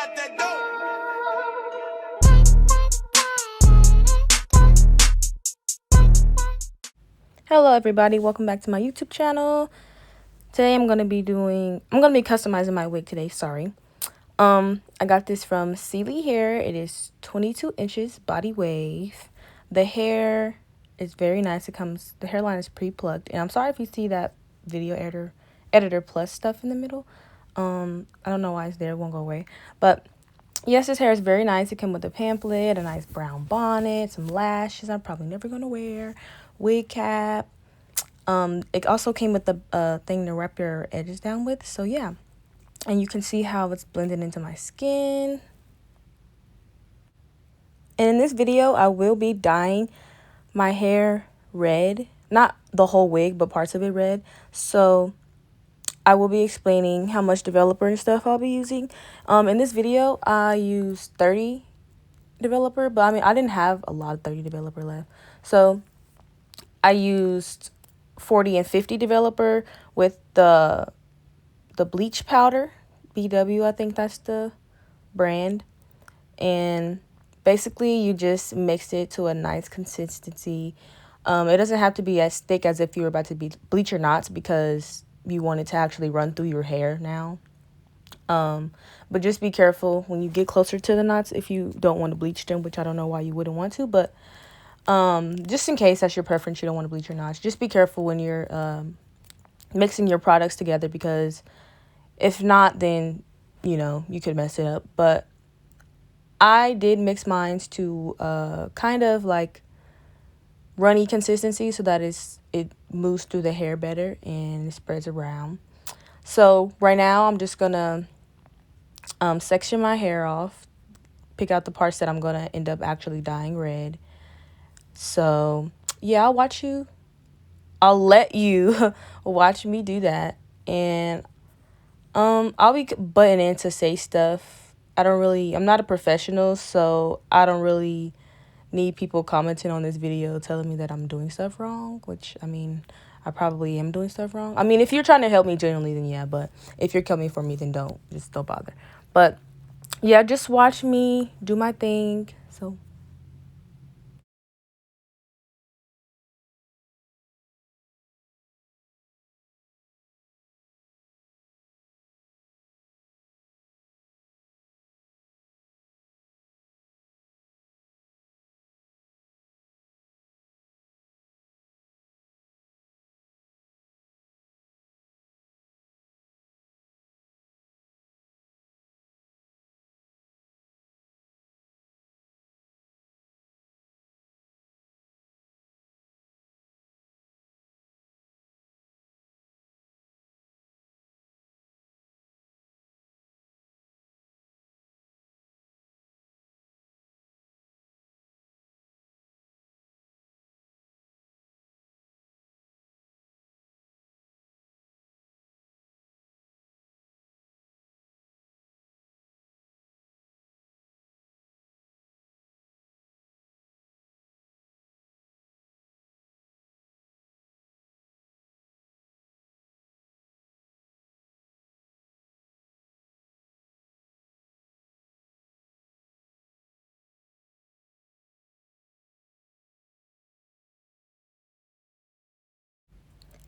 got that dope. Hello everybody, welcome back to my YouTube channel. Today I'm gonna be customizing my wig today, sorry. I got this from CELIE Hair. It is 22 inches body wave. The hair is very nice. The hairline is pre-plucked, and I'm sorry if you see that video editor plus stuff in the middle. I don't know why it's there, it won't go away. But yes, this hair is very nice. It came with a pamphlet, a nice brown bonnet, some lashes I'm probably never gonna wear, wig cap. It also came with the thing to wrap your edges down with. So yeah, and you can see how it's blended into my skin. And in this video, I will be dyeing my hair red, not the whole wig, but parts of it red. So I will be explaining how much developer and stuff I'll be using. In this video, I used 30 developer, but I mean, I didn't have a lot of 30 developer left. So I used 40 and 50 developer with the bleach powder, BW, I think that's the brand. And basically you just mix it to a nice consistency. It doesn't have to be as thick as if you were about to bleach your knots, because you want it to actually run through your hair now. But just be careful when you get closer to the knots if you don't want to bleach them, which I don't know why you wouldn't want to, but just in case that's your preference, you don't want to bleach your knots, just be careful when you're mixing your products together, because if not, then you could mess it up. But I did mix mine to kind of like runny consistency, so that it moves through the hair better and it spreads around. So right now I'm just gonna section my hair off, pick out the parts that I'm gonna end up actually dyeing red. So yeah, I'll let you watch me do that. And I'll be butting in to say stuff. I'm not a professional, so I don't really need people commenting on this video telling me that I'm doing stuff wrong, which, I mean, I probably am doing stuff wrong. I mean, if you're trying to help me genuinely, then yeah, but if you're coming for me, then don't bother. But yeah, just watch me do my thing. So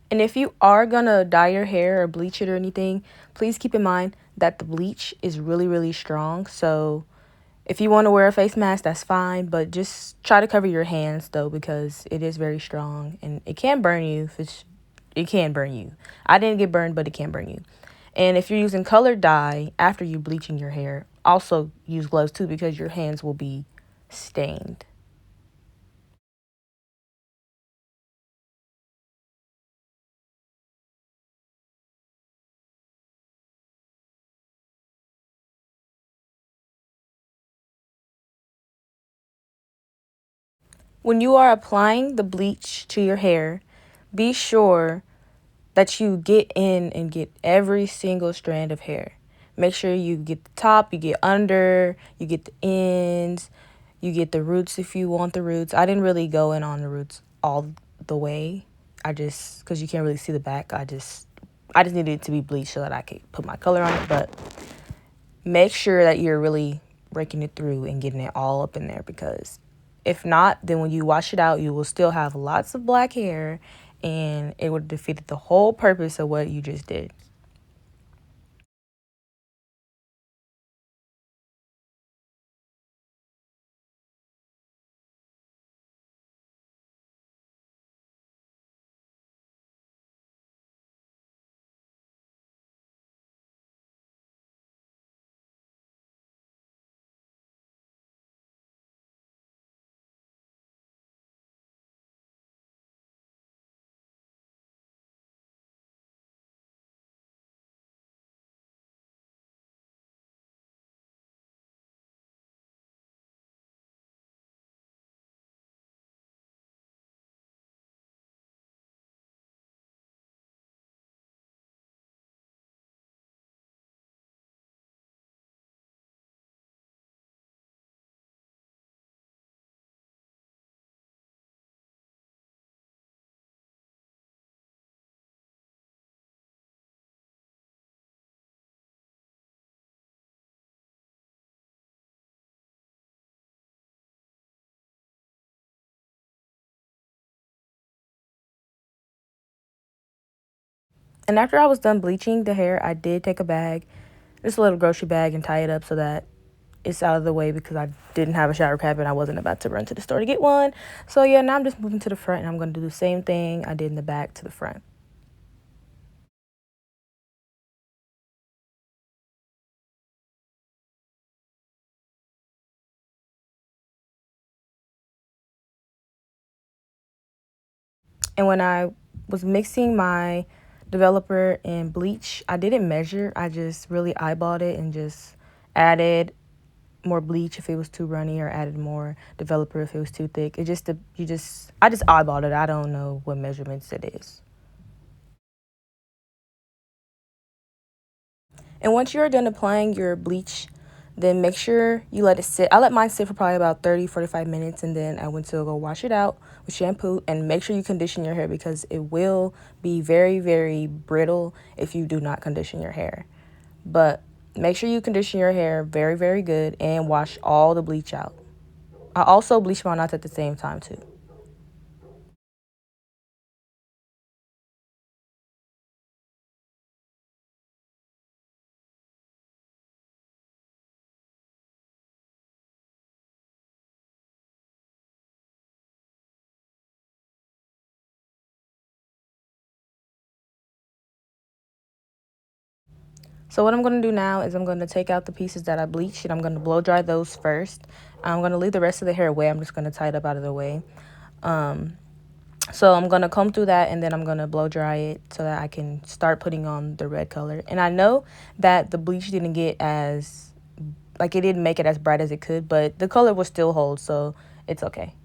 and if you are gonna dye your hair or bleach it or anything, please keep in mind that the bleach is really, really strong. So if you want to wear a face mask, that's fine, but just try to cover your hands though, because it is very strong and it can burn you. It can burn you. I didn't get burned, but it can burn you. And if you're using colored dye after you bleaching your hair, also use gloves too, because your hands will be stained. When you are applying the bleach to your hair, be sure that you get in and get every single strand of hair. Make sure you get the top, you get under, you get the ends, you get the roots if you want the roots. I didn't really go in on the roots all the way. Because you can't really see the back, I just needed it to be bleached so that I could put my color on it. But make sure that you're really raking it through and getting it all up in there, because if not, then when you wash it out, you will still have lots of black hair and it would have defeated the whole purpose of what you just did. And after I was done bleaching the hair, I did take a bag, just a little grocery bag, and tie it up so that it's out of the way, because I didn't have a shower cap and I wasn't about to run to the store to get one. So yeah, now I'm just moving to the front and I'm going to do the same thing I did in the back to the front. And when I was mixing my developer and bleach, I didn't measure. I just really eyeballed it and just added more bleach if it was too runny, or added more developer if it was too thick. I just eyeballed it. I don't know what measurements it is. And once you're done applying your bleach, then make sure you let it sit. I let mine sit for probably about 30-45 minutes, and then I went to go wash it out with shampoo. And make sure you condition your hair, because it will be very, very brittle if you do not condition your hair. But make sure you condition your hair very, very good and wash all the bleach out. I also bleach my knots at the same time too. So what I'm going to do now is I'm going to take out the pieces that I bleached, and I'm going to blow dry those first. I'm going to leave the rest of the hair away. I'm just going to tie it up out of the way. So I'm going to comb through that, and then I'm going to blow dry it so that I can start putting on the red color. And I know that the bleach didn't get as, like, it didn't make it as bright as it could, but the color will still hold, so it's okay.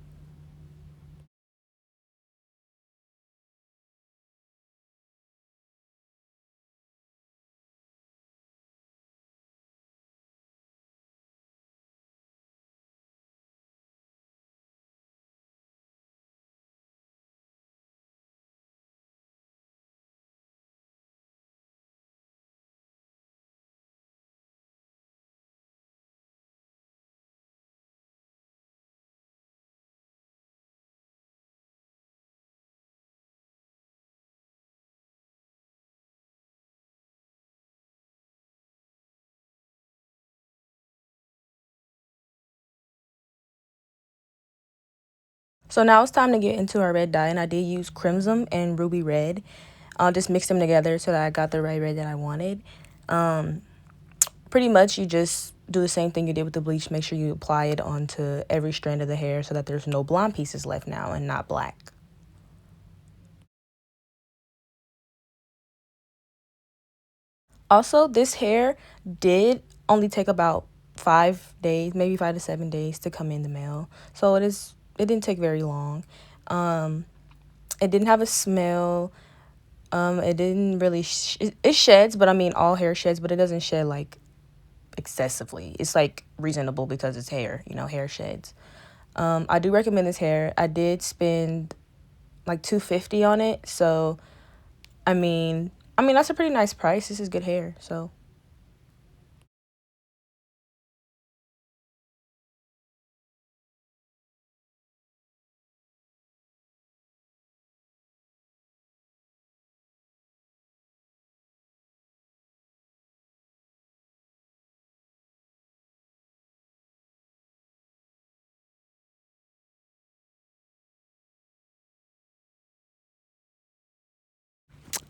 So now it's time to get into our red dye, and I did use crimson and ruby red. I'll just mix them together so that I got the right red that I wanted. Pretty much you just do the same thing you did with the bleach. Make sure you apply it onto every strand of the hair so that there's no blonde pieces left now and not black. Also, this hair did only take about 5 days, maybe 5 to 7 days to come in the mail. So it didn't take very long. It didn't have a smell. It didn't really it sheds, but I mean all hair sheds, but it doesn't shed like excessively. It's like reasonable because it's hair, hair sheds. I do recommend this hair. I did spend like 250 on it, so I mean that's a pretty nice price. This is good hair, so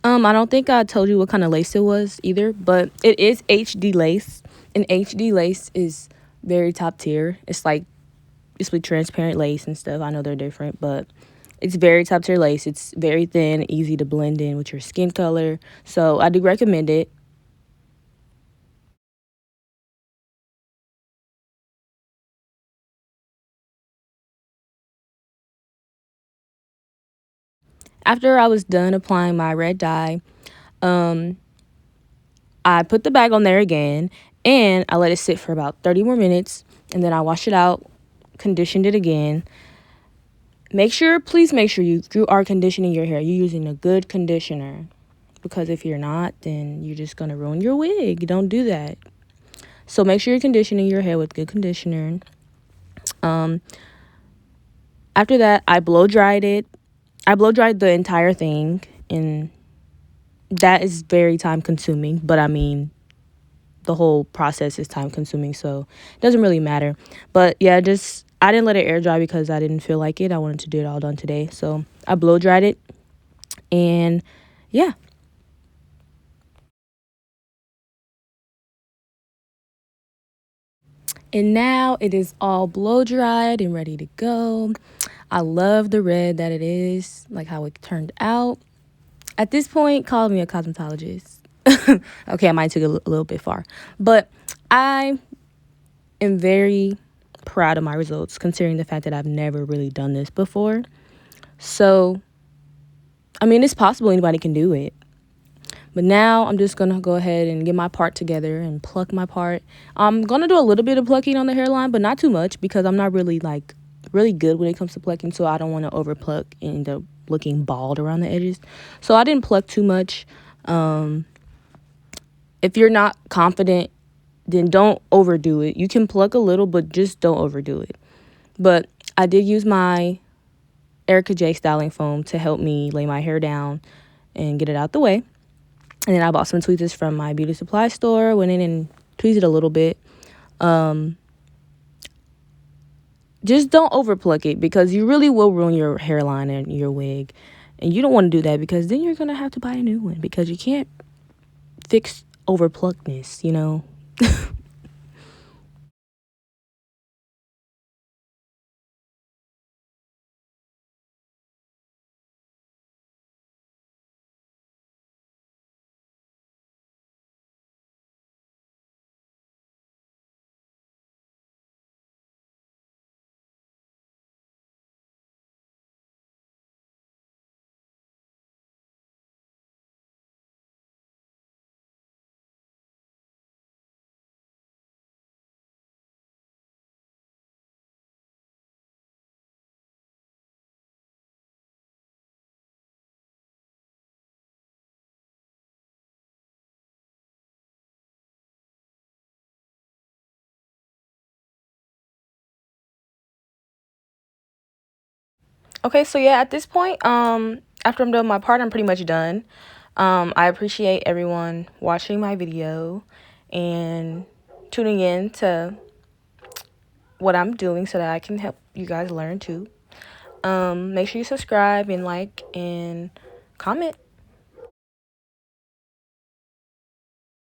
I don't think I told you what kind of lace it was either, but it is HD lace. And HD lace is very top tier. It's like it's with transparent lace and stuff. I know they're different, but it's very top tier lace. It's very thin, easy to blend in with your skin color. So I do recommend it. After I was done applying my red dye, um, I put the bag on there again and I let it sit for about 30 more minutes, and then I washed it out, conditioned it again. Please make sure you are conditioning your hair. You're using a good conditioner, because if you're not, then you're just going to ruin your wig. Don't do that. So make sure you're conditioning your hair with good conditioner. Um, After that, I blow dried it. I blow dried the entire thing, and that is very time consuming. But I mean, the whole process is time consuming, so it doesn't really matter. But yeah, just I didn't let it air dry because I didn't feel like it. I wanted to do it all done today, so I blow dried it, and yeah. And now it is all blow dried and ready to go. I love the red that it is, like how it turned out. At this point, call me a cosmetologist. Okay, I might take it a little bit far, but I am very proud of my results, considering the fact that I've never really done this before. So, I mean, it's possible anybody can do it. But now I'm just going to go ahead and get my part together and pluck my part. I'm going to do a little bit of plucking on the hairline, but not too much, because I'm not really really good when it comes to plucking. So I don't want to over pluck and end up looking bald around the edges. So I didn't pluck too much. If you're not confident, then don't overdo it. You can pluck a little, but just don't overdo it. But I did use my Erica J styling foam to help me lay my hair down and get it out the way. And then I bought some tweezers from my beauty supply store, went in and tweezed it a little bit. Just don't over pluck it, because you really will ruin your hairline and your wig. And you don't want to do that, because then you're going to have to buy a new one, because you can't fix over pluckness, you know? Okay, so yeah, at this point, after I'm done with my part, I'm pretty much done. I appreciate everyone watching my video and tuning in to what I'm doing so that I can help you guys learn too. Make sure you subscribe and like and comment.